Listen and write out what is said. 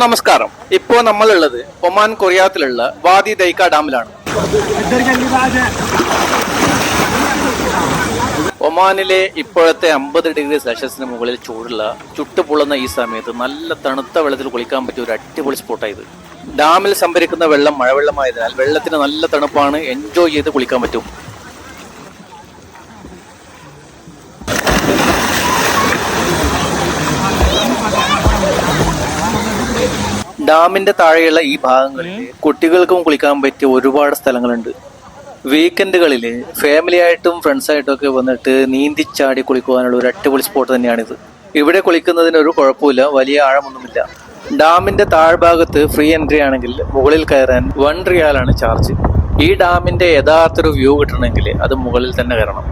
നമസ്കാരം. ഇപ്പോൾ നമ്മളുള്ളത് ഒമാൻ കൊറിയാത്തിലുള്ള വാദി ദൈക്ക ഡാമിലാണ്. ഒമാനിലെ ഇപ്പോഴത്തെ 50°C മുകളിൽ ചൂടുള്ള ചുട്ടുപൊള്ളുന്ന ഈ സമയത്ത് നല്ല തണുത്ത വെള്ളത്തിൽ കുളിക്കാൻ പറ്റിയ ഒരു അടിപൊളി സ്പോട്ടായത്. ഡാമിൽ സംഭരിക്കുന്ന വെള്ളം മഴവെള്ളമായതിനാൽ വെള്ളത്തിന് നല്ല തണുപ്പാണ്, എൻജോയ് ചെയ്ത് കുളിക്കാൻ പറ്റും. ഡാമിന്റെ താഴെയുള്ള ഈ ഭാഗങ്ങളിൽ കുട്ടികൾക്കും കുളിക്കാൻ പറ്റിയ ഒരുപാട് സ്ഥലങ്ങളുണ്ട്. വീക്കെൻഡുകളിൽ ഫാമിലി ആയിട്ടും ഫ്രണ്ട്സായിട്ടും ഒക്കെ വന്നിട്ട് നീന്തിച്ചാടി കുളിക്കുവാനുള്ള ഒരു അടിപൊളി സ്പോട്ട് തന്നെയാണിത്. ഇവിടെ കുളിക്കുന്നതിന് ഒരു കുഴപ്പമില്ല, വലിയ ആഴമൊന്നുമില്ല. ഡാമിന്റെ താഴ്ഭാഗത്ത് ഫ്രീ എൻട്രി ആണെങ്കിൽ മുകളിൽ കയറാൻ 1 റിയാലാണ് ചാർജ്. ഈ ഡാമിന്റെ യഥാർത്ഥ ഒരു വ്യൂ കിട്ടണമെങ്കിൽ അത് മുകളിൽ തന്നെ കയറണം.